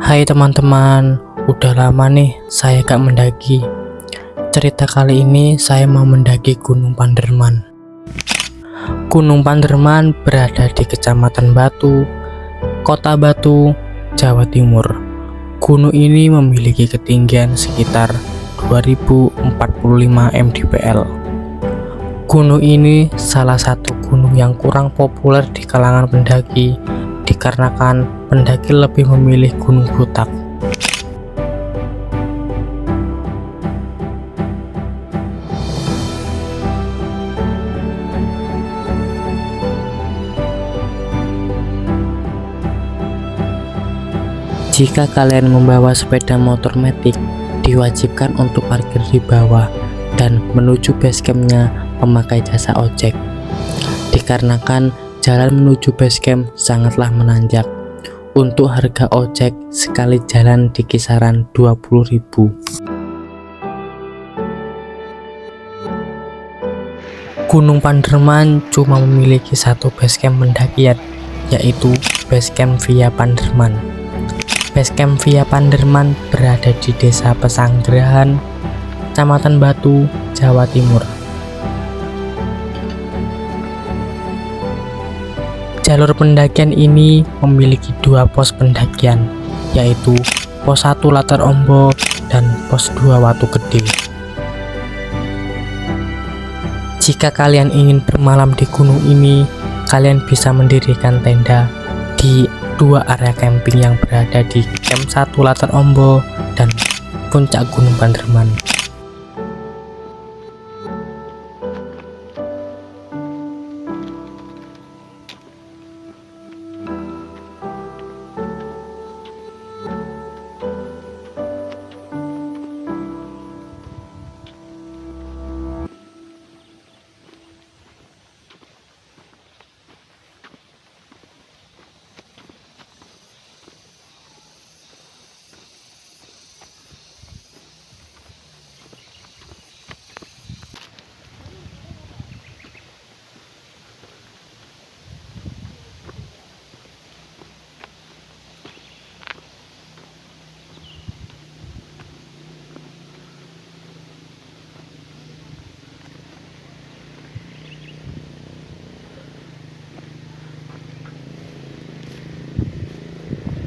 Hai teman-teman, udah lama nih saya gak mendaki. Cerita kali ini saya mau mendaki Gunung Panderman. Gunung Panderman berada di Kecamatan Batu, Kota Batu, Jawa Timur. Gunung ini memiliki ketinggian sekitar 2045 mdpl. Gunung ini salah satu gunung yang kurang populer di kalangan pendaki dikarenakan pendaki lebih memilih Gunung Butak. Jika kalian membawa sepeda motor matic, diwajibkan untuk parkir di bawah dan menuju basecampnya memakai jasa ojek. Dikarenakan jalan menuju basecamp sangatlah menanjak. Untuk harga ojek sekali jalan di kisaran 20.000. Gunung Panderman cuma memiliki satu basecamp pendakian, yaitu Basecamp Via Panderman. Basecamp Via Panderman berada di Desa Pesanggerahan, Kecamatan Batu, Jawa Timur. Jalur pendakian ini memiliki dua pos pendakian, yaitu pos 1 Latar Ombok dan pos 2 Watu Gede. Jika kalian ingin bermalam di gunung ini, kalian bisa mendirikan tenda di dua area camping yang berada di Camp 1 Latar Ombok dan Puncak Gunung Panderman.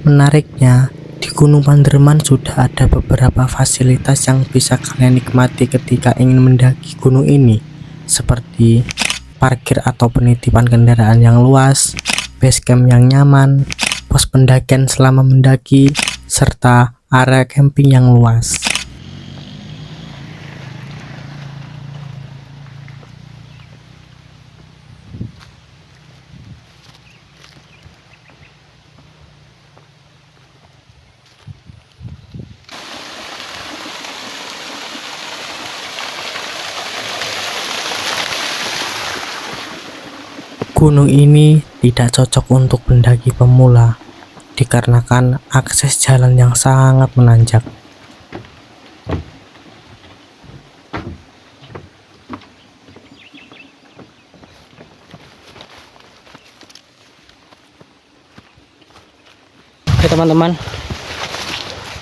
Menariknya, di Gunung Panderman sudah ada beberapa fasilitas yang bisa kalian nikmati ketika ingin mendaki gunung ini, seperti parkir atau penitipan kendaraan yang luas, basecamp yang nyaman, pos pendakian selama mendaki, serta area camping yang luas. Gunung ini tidak cocok untuk pendaki pemula, dikarenakan akses jalan yang sangat menanjak. Oke teman-teman,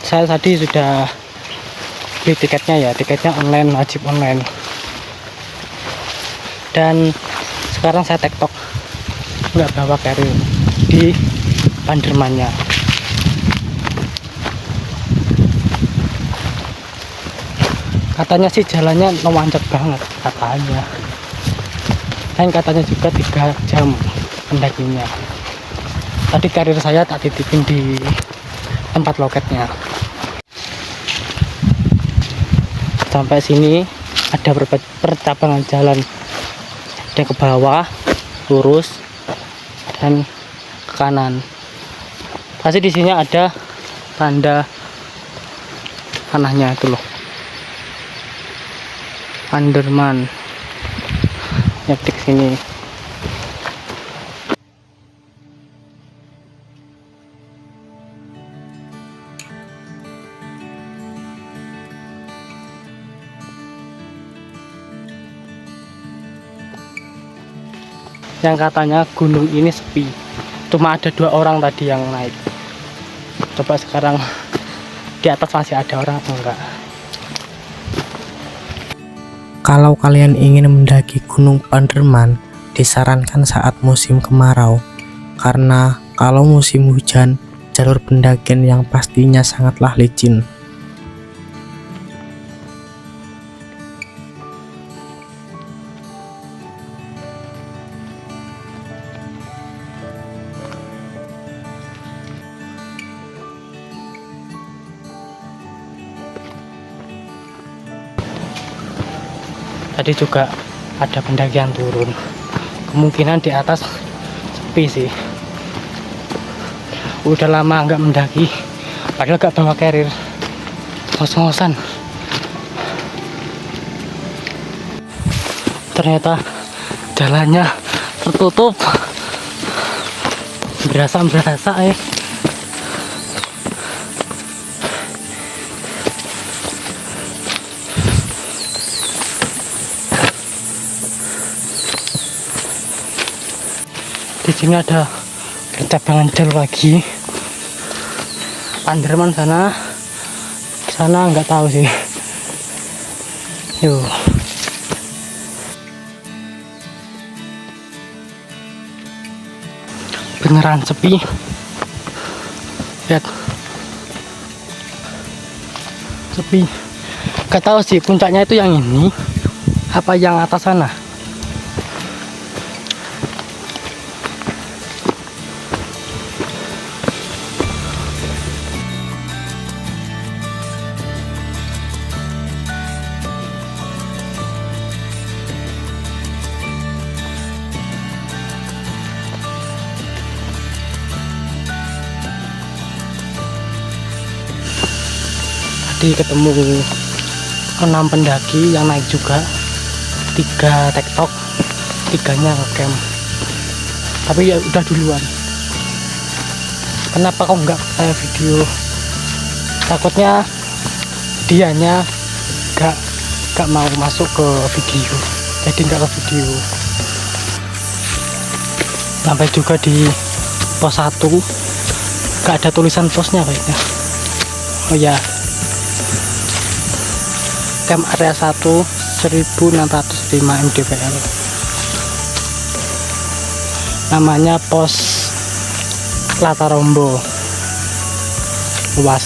saya tadi sudah beli tiketnya online, wajib online. Dan sekarang saya tektok nggak bawa carrier di Pandermannya. Katanya sih jalannya memanjat banget katanya, dan katanya juga 3 jam pendakinya. Tadi carrier saya tak titipin di tempat loketnya. Sampai sini ada percabangan jalan, ada ke bawah lurus dan ke kanan. Pasti di sini ada tanda tanahnya itu loh, Panderman. Ngetik sini. Yang katanya gunung ini sepi, cuma ada 2 orang tadi yang naik. Coba sekarang di atas masih ada orang atau enggak. Kalau kalian ingin mendaki Gunung Panderman, disarankan saat musim kemarau, karena kalau musim hujan, jalur pendakian yang pastinya sangatlah licin. Tadi juga ada pendakian turun, kemungkinan di atas sepi sih. Udah lama nggak mendaki, padahal gak bawa carrier, ngos-ngosan. Ternyata jalannya tertutup, berasa ya. Di sini ada percabangan jalur lagi. Panderman sana nggak tahu sih. Yuk. Beneran sepi. Lihat. Sepi. Gak tahu sih puncaknya itu yang ini apa yang atas sana. Ketemu 6 pendaki yang naik juga, 3 tektok, 3-nya ngecamp. Tapi ya udah duluan. Kenapa kok nggak saya video? Takutnya dianya gak mau masuk ke video, jadi nggak ke video. Sampai juga di pos 1 gak ada tulisan posnya kayaknya. Oh ya, camp area 1 1605 mdpl, namanya pos Latarombo, luas.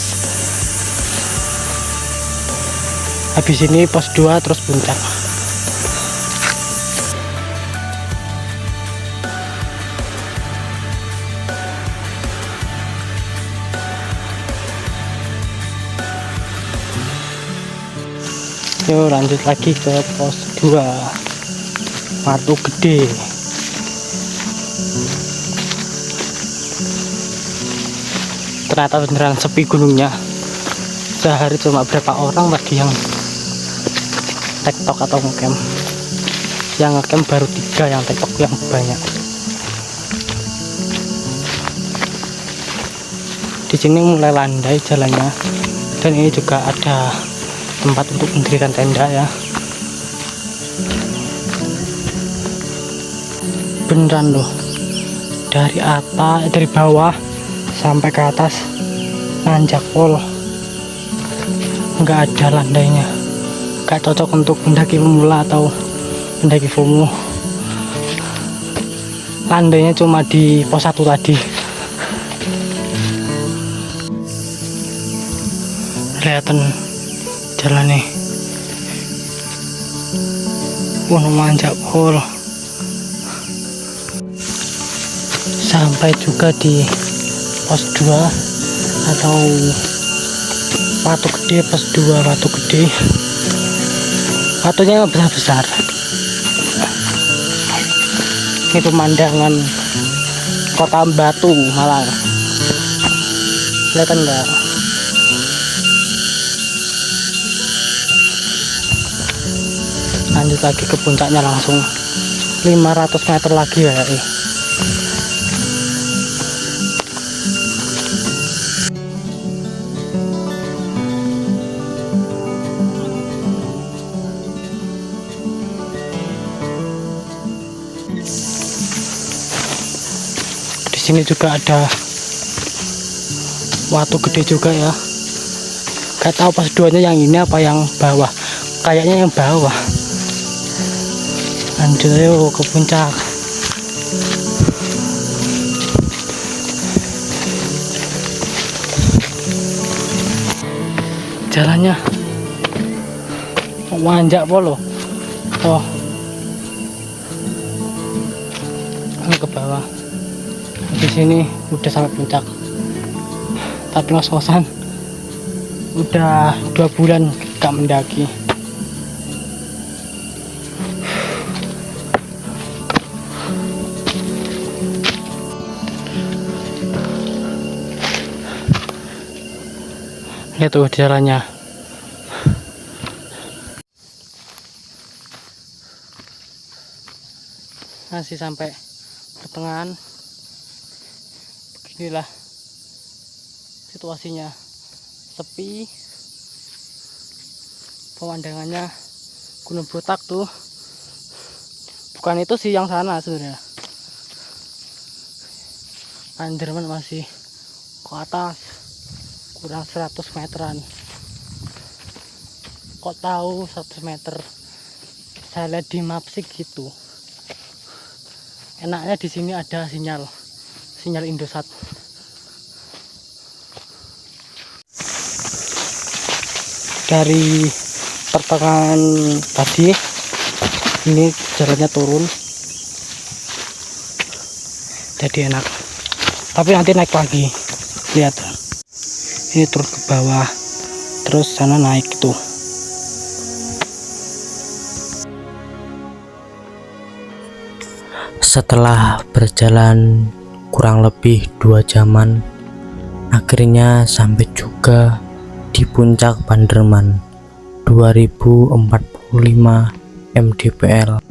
Habis ini pos 2 terus puncak. Yuk lanjut lagi ke pos 2 Watu Gede. Ternyata beneran sepi gunungnya. Sehari cuma berapa orang lagi yang tektok atau ngecamp. Yang ngecamp baru 3, yang tektok yang banyak. Di sini mulai landai jalannya, dan ini juga ada tempat untuk mendirikan tenda ya. Beneran loh, dari bawah sampai ke atas nanjak pol, nggak ada landainya. Gak cocok untuk pendaki pemula atau pendaki FOMO. Landainya cuma di pos 1 tadi. Kelihatan jalan nih, manjak pol. Sampai juga di pos 2 atau Watu Gede, pos 2 Watu Gede. Watunya besar-besar. Ini pemandangan kota Batu, Malang. Kelihatan nggak? Lanjut lagi ke puncaknya, langsung 500 meter lagi ya. Di sini juga ada Watu gede juga ya. Gak tahu pas duanya yang ini apa yang bawah. Kayaknya yang bawah. Lanjut yuk ke puncak. Jalannya manjak polo. Oh, ini ke bawah. Di sini udah sampai puncak. Tapi ngos-ngosan udah 2 bulan gak mendaki. Lihat tuh jalannya. Masih sampai pertengahan. Beginilah situasinya, sepi. Pemandangannya Gunung Butak tuh. Bukan itu sih yang sana sebenarnya. Panderman masih ke atas. Kurang 100 meteran. Kok tahu 100 meter? Saya lihat di map sih gitu. Enaknya di sini ada sinyal Indosat. Dari pertengahan tadi ini jalannya turun, jadi enak. Tapi nanti naik lagi. Lihat, ini turun ke bawah, terus sana naik tuh. Setelah berjalan kurang lebih 2 jaman, akhirnya sampai juga di puncak Panderman 2045 mdpl.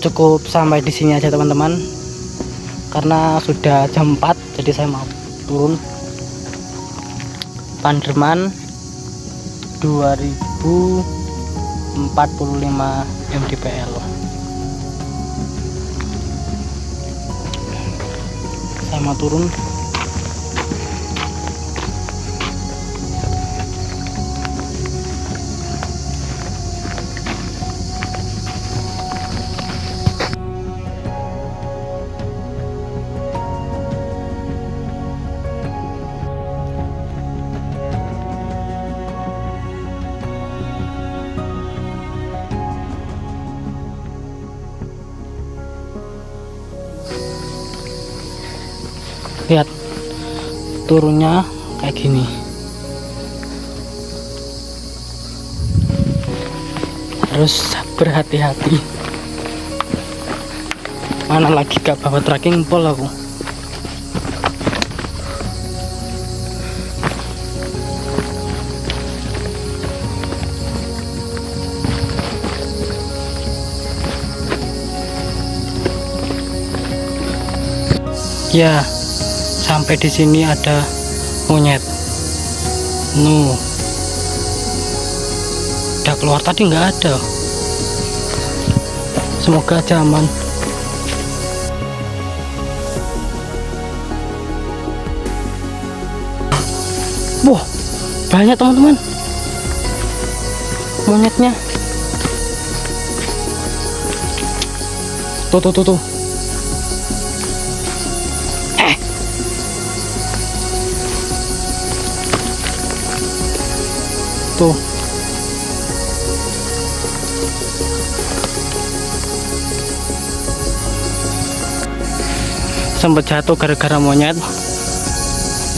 Cukup sampai di sini aja teman-teman, karena sudah jam 4, jadi saya mau turun. Panderman 2045 mdpl. Saya mau turun. Lihat turunnya kayak gini. Harus berhati-hati. Mana lagi gak bawa trekking pole aku. Ya, sampai di sini ada monyet. Udah keluar tadi nggak ada. Semoga aja aman. Wah, banyak teman-teman monyetnya. Tuh. Tuh. Sempat jatuh gara-gara monyet.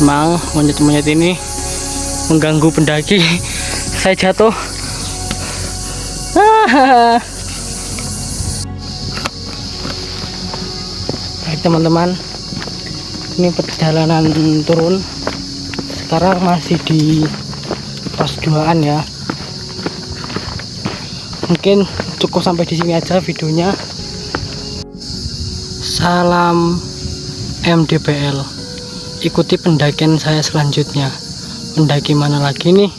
Emang monyet-monyet ini mengganggu pendaki saya jatuh. Baik teman-teman, ini perjalanan turun. Sekarang masih di pos 2an ya. Mungkin cukup sampai di sini aja videonya. Salam MDBL. Ikuti pendakian saya selanjutnya. Mendaki mana lagi nih?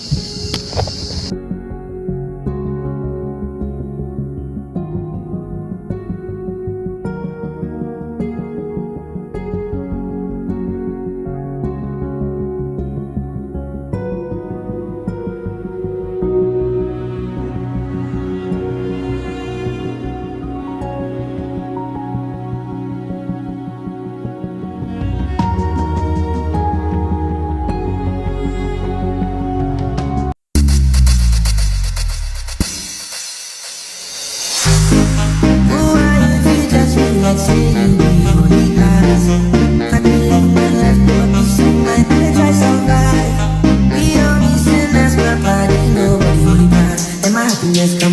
Happiness come